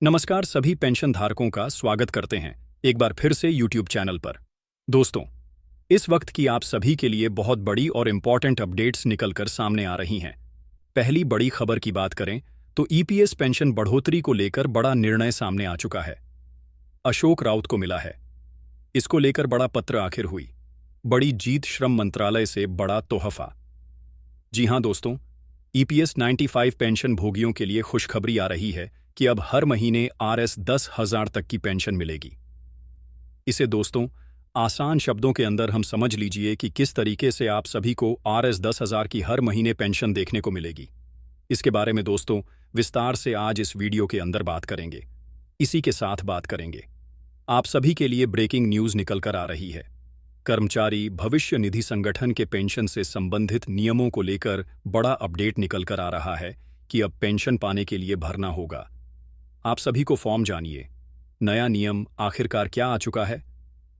नमस्कार सभी पेंशन धारकों का स्वागत करते हैं एक बार फिर से यूट्यूब चैनल पर। दोस्तों, इस वक्त की आप सभी के लिए बहुत बड़ी और इम्पॉर्टेंट अपडेट्स निकलकर सामने आ रही हैं। पहली बड़ी खबर की बात करें तो ईपीएस पेंशन बढ़ोतरी को लेकर बड़ा निर्णय सामने आ चुका है। अशोक राउत को मिला है। इसको लेकर बड़ा पत्र आखिर हुई। बड़ी जीत, श्रम मंत्रालय से बड़ा तोहफा। जी हां दोस्तों, ईपीएस 95 पेंशन भोगियों के लिए खुशखबरी आ रही है कि अब हर महीने आरएस 10,000 तक की पेंशन मिलेगी। इसे दोस्तों आसान शब्दों के अंदर हम समझ लीजिए कि किस तरीके से आप सभी को आरएस 10,000 की हर महीने पेंशन देखने को मिलेगी। इसके बारे में दोस्तों विस्तार से आज इस वीडियो के अंदर बात करेंगे। इसी के साथ बात करेंगे, आप सभी के लिए ब्रेकिंग न्यूज निकल कर आ रही है। कर्मचारी भविष्य निधि संगठन के पेंशन से संबंधित नियमों को लेकर बड़ा अपडेट निकल कर आ रहा है कि अब पेंशन पाने के लिए भरना होगा। आप सभी को फॉर्म जानिए। नया नियम आखिरकार क्या आ चुका है,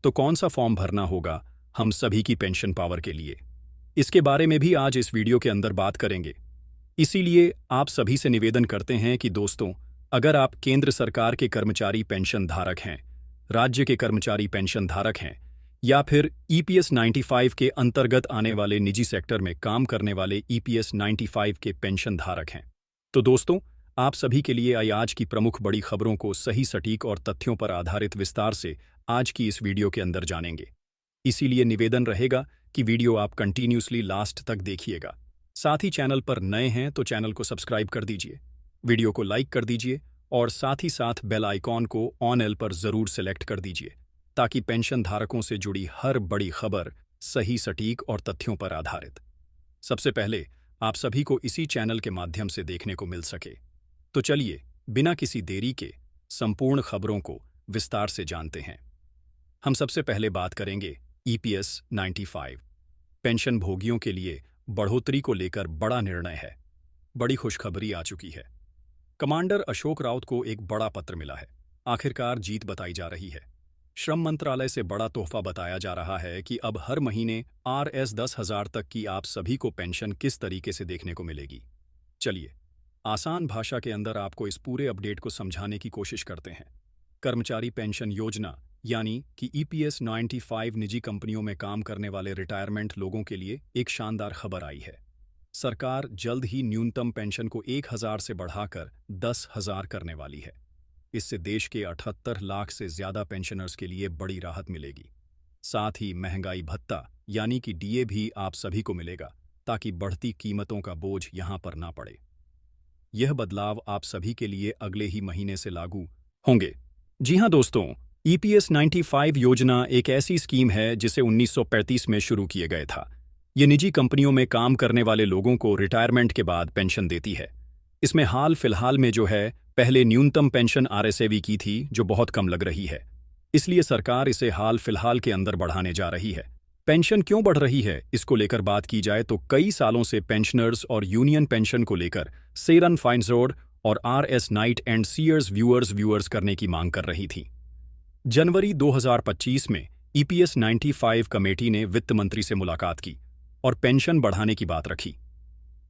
तो कौन सा फॉर्म भरना होगा हम सभी की पेंशन पावर के लिए, इसके बारे में भी आज इस वीडियो के अंदर बात करेंगे। इसीलिए आप सभी से निवेदन करते हैं कि दोस्तों, अगर आप केंद्र सरकार के कर्मचारी पेंशन धारक हैं, राज्य के कर्मचारी पेंशन धारक हैं, या फिर ईपीएस 95 के अंतर्गत आने वाले निजी सेक्टर में काम करने वाले ईपीएस 95 के पेंशन धारक हैं, तो दोस्तों आप सभी के लिए आज की प्रमुख बड़ी खबरों को सही, सटीक और तथ्यों पर आधारित विस्तार से आज की इस वीडियो के अंदर जानेंगे। इसीलिए निवेदन रहेगा कि वीडियो आप कंटिन्यूसली लास्ट तक देखिएगा। साथ ही चैनल पर नए हैं तो चैनल को सब्सक्राइब कर दीजिए, वीडियो को लाइक कर दीजिए और साथ ही साथ बेल आइकॉन को ऑन एल पर जरूर सेलेक्ट कर दीजिए, ताकि पेंशन धारकों से जुड़ी हर बड़ी खबर सही, सटीक और तथ्यों पर आधारित सबसे पहले आप सभी को इसी चैनल के माध्यम से देखने को मिल सके। तो चलिए बिना किसी देरी के संपूर्ण खबरों को विस्तार से जानते हैं। हम सबसे पहले बात करेंगे ईपीएस 95 पेंशन भोगियों के लिए बढ़ोतरी को लेकर बड़ा निर्णय है। बड़ी खुशखबरी आ चुकी है। कमांडर अशोक राउत को एक बड़ा पत्र मिला है। आखिरकार जीत बताई जा रही है। श्रम मंत्रालय से बड़ा तोहफा बताया जा रहा है कि अब हर महीने आरएस 10,000 तक की आप सभी को पेंशन किस तरीके से देखने को मिलेगी। चलिए आसान भाषा के अंदर आपको इस पूरे अपडेट को समझाने की कोशिश करते हैं। कर्मचारी पेंशन योजना यानी कि ईपीएस 95 निजी कंपनियों में काम करने वाले रिटायरमेंट लोगों के लिए एक शानदार खबर आई है। सरकार जल्द ही न्यूनतम पेंशन को 1,000 से बढ़ाकर 10,000 करने वाली है। इससे देश के 78 लाख से ज्यादा पेंशनर्स के लिए बड़ी राहत मिलेगी। साथ ही महंगाई भत्ता यानी कि डीए भी आप सभी को मिलेगा, ताकि बढ़ती कीमतों का बोझ यहां पर ना पड़े। यह बदलाव आप सभी के लिए अगले ही महीने से लागू होंगे। जी हां दोस्तों, ईपीएस 95 योजना एक ऐसी स्कीम है जिसे 1935 में शुरू किया गया था। ये निजी कंपनियों में काम करने वाले लोगों को रिटायरमेंट के बाद पेंशन देती है। इसमें हाल फिलहाल में जो है, पहले न्यूनतम पेंशन आरएसएवी की थी जो बहुत कम लग रही है, इसलिए सरकार इसे हाल फिलहाल के अंदर बढ़ाने जा रही है। पेंशन क्यों बढ़ रही है, इसको लेकर बात की जाए तो कई सालों से पेंशनर्स और यूनियन पेंशन को लेकर सेरन फाइन्सरोड और आरएस नाइट एंड सीयर्स व्यूअर्स करने की मांग कर रही थी। जनवरी 2025 में ईपीएस 95 कमेटी ने वित्त मंत्री से मुलाकात की और पेंशन बढ़ाने की बात रखी।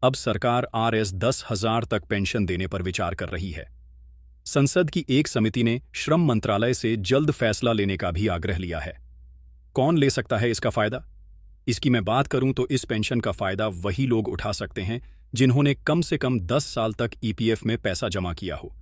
अब सरकार आरएस 10,000 तक पेंशन देने पर विचार कर रही है। संसद की एक समिति ने श्रम मंत्रालय से जल्द फैसला लेने का भी आग्रह लिया है। कौन ले सकता है इसका फायदा? इसकी मैं बात करूं तो इस पेंशन का फायदा वही लोग उठा सकते हैं जिन्होंने कम से कम 10 साल तक ईपीएफ में पैसा जमा किया हो,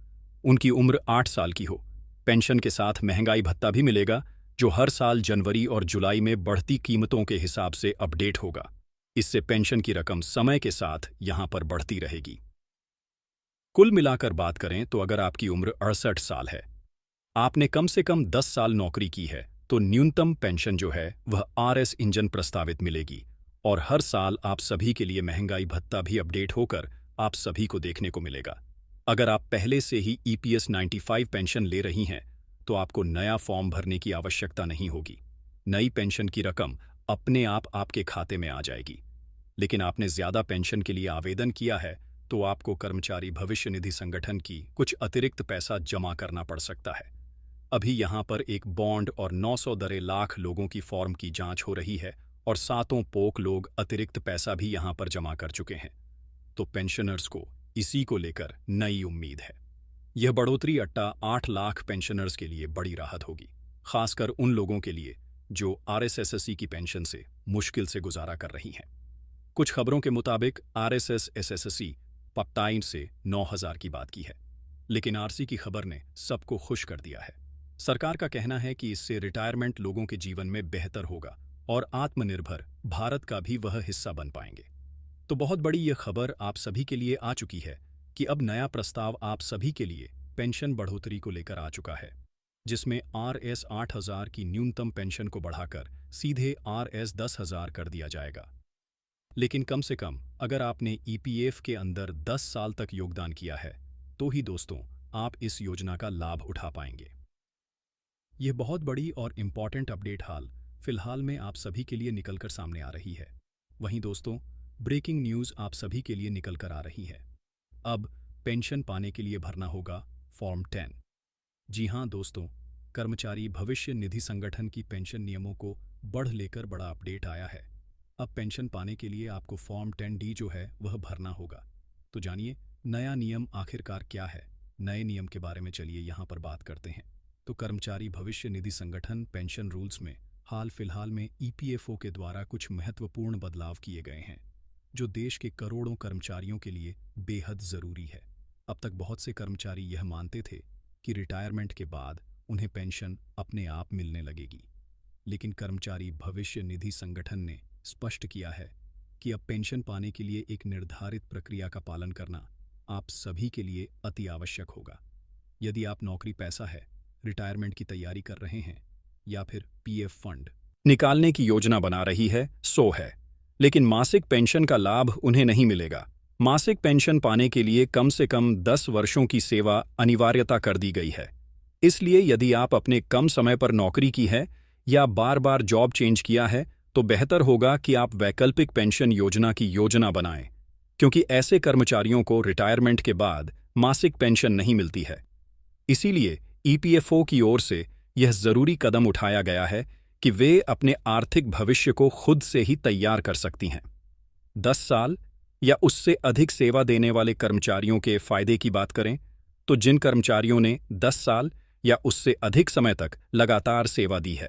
उनकी उम्र 8 साल की हो। पेंशन के साथ महंगाई भत्ता भी मिलेगा, जो हर साल जनवरी और जुलाई में बढ़ती कीमतों के हिसाब से अपडेट होगा। इससे पेंशन की रकम समय के साथ यहां पर बढ़ती रहेगी। कुल मिलाकर बात करें तो अगर आपकी उम्र 68 साल है, आपने कम से कम 10 साल नौकरी की है, तो न्यूनतम पेंशन जो है वह आरएस इंजन प्रस्तावित मिलेगी और हर साल आप सभी के लिए महंगाई भत्ता भी अपडेट होकर आप सभी को देखने को मिलेगा। अगर आप पहले से ही ईपीएस 95 पेंशन ले रही हैं तो आपको नया फॉर्म भरने की आवश्यकता नहीं होगी। नई पेंशन की रकम अपने आप आपके खाते में आ जाएगी। लेकिन आपने ज्यादा पेंशन के लिए आवेदन किया है तो आपको कर्मचारी भविष्य निधि संगठन की कुछ अतिरिक्त पैसा जमा करना पड़ सकता है। अभी यहां पर एक बॉन्ड और 900 दरे लाख लोगों की फॉर्म की जांच हो रही है और सातों पोक लोग अतिरिक्त पैसा भी यहां पर जमा कर चुके हैं। तो पेंशनर्स को इसी को लेकर नई उम्मीद है। यह बढ़ोतरी 8 लाख पेंशनर्स के लिए बड़ी राहत होगी, खासकर उन लोगों के लिए जो आरएसएससी की पेंशन से मुश्किल से गुजारा कर रही हैं। कुछ खबरों के मुताबिक आरएसएससी पक्ताइन से 9,000 की बात की है, लेकिन आरसी की खबर ने सबको खुश कर दिया है। सरकार का कहना है कि इससे रिटायरमेंट लोगों के जीवन में बेहतर होगा और आत्मनिर्भर भारत का भी वह हिस्सा बन पाएंगे। तो बहुत बड़ी यह खबर आप सभी के लिए आ चुकी है कि अब नया प्रस्ताव आप सभी के लिए पेंशन बढ़ोतरी को लेकर आ चुका है, जिसमें आरएस 8,000 की न्यूनतम पेंशन को बढ़ाकर सीधे आरएस 10,000 कर दिया जाएगा। लेकिन कम से कम अगर आपने ईपीएफ के अंदर 10 साल तक योगदान किया है तो ही दोस्तों आप इस योजना का लाभ उठा पाएंगे। यह बहुत बड़ी और इम्पॉर्टेंट अपडेट फिलहाल में आप सभी के लिए निकलकर सामने आ रही है। वहीं दोस्तों ब्रेकिंग न्यूज़ आप सभी के लिए निकलकर आ रही है। अब पेंशन पाने के लिए भरना होगा फॉर्म 10। जी हां दोस्तों, कर्मचारी भविष्य निधि संगठन की पेंशन नियमों को बढ़ लेकर बड़ा अपडेट आया है। अब पेंशन पाने के लिए आपको फॉर्म 10D जो है वह भरना होगा। तो जानिए नया नियम आखिरकार क्या है। नए नियम के बारे में चलिए यहाँ पर बात करते हैं। तो कर्मचारी भविष्य निधि संगठन पेंशन रूल्स में हाल फिलहाल में ईपीएफओ के द्वारा कुछ महत्वपूर्ण बदलाव किए गए हैं, जो देश के करोड़ों कर्मचारियों के लिए बेहद ज़रूरी है। अब तक बहुत से कर्मचारी यह मानते थे कि रिटायरमेंट के बाद उन्हें पेंशन अपने आप मिलने लगेगी, लेकिन कर्मचारी भविष्य निधि संगठन ने स्पष्ट किया है कि अब पेंशन पाने के लिए एक निर्धारित प्रक्रिया का पालन करना आप सभी के लिए अति आवश्यक होगा। यदि आप नौकरी पैसा है, रिटायरमेंट की तैयारी कर रहे हैं या फिर पीएफ फंड निकालने की योजना बना रही है सो है, लेकिन मासिक पेंशन का लाभ उन्हें नहीं मिलेगा। मासिक पेंशन पाने के लिए कम से कम 10 वर्षों की सेवा अनिवार्यता कर दी गई है। इसलिए यदि आप अपने कम समय पर नौकरी की है या बार बार जॉब चेंज किया है तो बेहतर होगा कि आप वैकल्पिक पेंशन योजना की योजना बनाएं, क्योंकि ऐसे कर्मचारियों को रिटायरमेंट के बाद मासिक पेंशन नहीं मिलती है। इसीलिए ईपीएफओ की ओर से यह जरूरी कदम उठाया गया है कि वे अपने आर्थिक भविष्य को खुद से ही तैयार कर सकती हैं। 10 साल या उससे अधिक सेवा देने वाले कर्मचारियों के फायदे की बात करें तो जिन कर्मचारियों ने 10 साल या उससे अधिक समय तक लगातार सेवा दी है,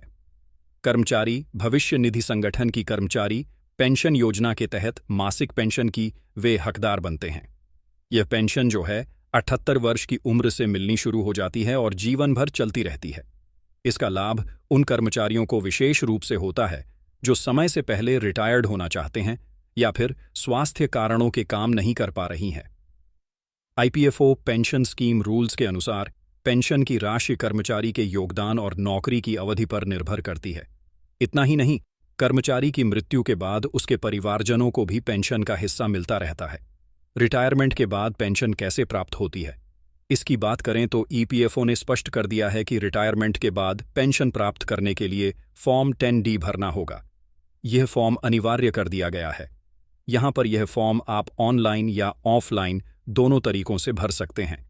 कर्मचारी भविष्य निधि संगठन की कर्मचारी पेंशन योजना के तहत मासिक पेंशन की वे हकदार बनते हैं। यह पेंशन जो है 78 वर्ष की उम्र से मिलनी शुरू हो जाती है और जीवन भर चलती रहती है। इसका लाभ उन कर्मचारियों को विशेष रूप से होता है जो समय से पहले रिटायर्ड होना चाहते हैं या फिर स्वास्थ्य कारणों के काम नहीं कर पा रही हैं। ईपीएफओ पेंशन स्कीम रूल्स के अनुसार पेंशन की राशि कर्मचारी के योगदान और नौकरी की अवधि पर निर्भर करती है। इतना ही नहीं, कर्मचारी की मृत्यु के बाद उसके परिवारजनों को भी पेंशन का हिस्सा मिलता रहता है। रिटायरमेंट के बाद पेंशन कैसे प्राप्त होती है, इसकी बात करें तो ईपीएफओ ने स्पष्ट कर दिया है कि रिटायरमेंट के बाद पेंशन प्राप्त करने के लिए फॉर्म 10D भरना होगा। यह फॉर्म अनिवार्य कर दिया गया है। यहाँ पर यह फॉर्म आप ऑनलाइन या ऑफलाइन दोनों तरीकों से भर सकते हैं,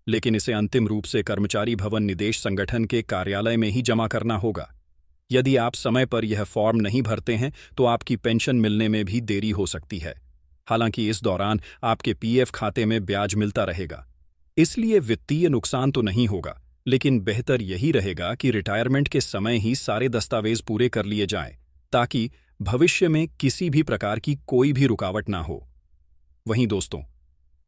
लेकिन इसे अंतिम रूप से कर्मचारी भवन निदेश संगठन के कार्यालय में ही जमा करना होगा। यदि आप समय पर यह फॉर्म नहीं भरते हैं तो आपकी पेंशन मिलने में भी देरी हो सकती है। हालांकि इस दौरान आपके पीएफ खाते में ब्याज मिलता रहेगा, इसलिए वित्तीय नुकसान तो नहीं होगा, लेकिन बेहतर यही रहेगा कि रिटायरमेंट के समय ही सारे दस्तावेज पूरे कर लिए जाएं, ताकि भविष्य में किसी भी प्रकार की कोई भी रुकावट ना हो। वहीं दोस्तों,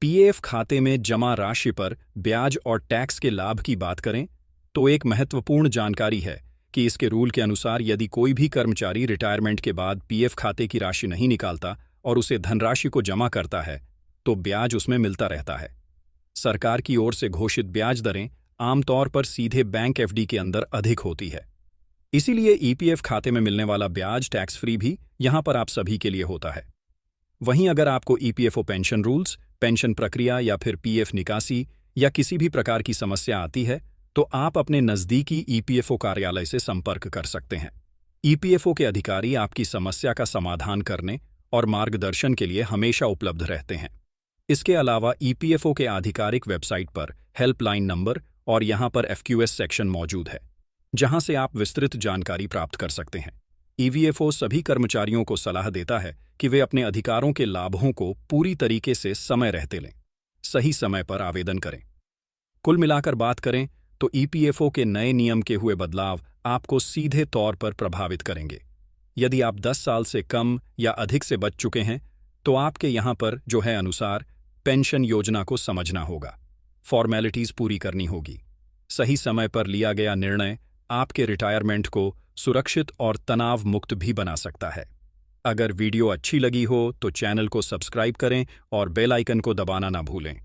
पीएफ खाते में जमा राशि पर ब्याज और टैक्स के लाभ की बात करें तो एक महत्वपूर्ण जानकारी है कि इसके रूल के अनुसार यदि कोई भी कर्मचारी रिटायरमेंट के बाद पीएफ खाते की राशि नहीं निकालता और उसे धनराशि को जमा करता है तो ब्याज उसमें मिलता रहता है। सरकार की ओर से घोषित ब्याज दरें आमतौर पर सीधे बैंक एफडी के अंदर अधिक होती है, इसीलिए ईपीएफ खाते में मिलने वाला ब्याज टैक्स फ्री भी यहां पर आप सभी के लिए होता है। वहीं अगर आपको ईपीएफओ पेंशन रूल्स, पेंशन प्रक्रिया या फिर पीएफ निकासी या किसी भी प्रकार की समस्या आती है तो आप अपने नज़दीकी ईपीएफओ कार्यालय से संपर्क कर सकते हैं। ईपीएफओ के अधिकारी आपकी समस्या का समाधान करने और मार्गदर्शन के लिए हमेशा उपलब्ध रहते हैं। इसके अलावा ईपीएफओ के आधिकारिक वेबसाइट पर हेल्पलाइन नंबर और यहां पर एफक्यूएस सेक्शन मौजूद है, जहां से आप विस्तृत जानकारी प्राप्त कर सकते हैं। ईपीएफओ सभी कर्मचारियों को सलाह देता है कि वे अपने अधिकारों के लाभों को पूरी तरीके से समय रहते लें, सही समय पर आवेदन करें। कुल मिलाकर बात करें तो ईपीएफओ के नए नियम के हुए बदलाव आपको सीधे तौर पर प्रभावित करेंगे। यदि आप 10 साल से कम या अधिक से बच चुके हैं तो आपके यहाँ पर जो है अनुसार पेंशन योजना को समझना होगा, फॉर्मेलिटीज पूरी करनी होगी। सही समय पर लिया गया निर्णय आपके रिटायरमेंट को सुरक्षित और तनाव मुक्त भी बना सकता है। अगर वीडियो अच्छी लगी हो तो चैनल को सब्सक्राइब करें और बेल आइकन को दबाना ना भूलें।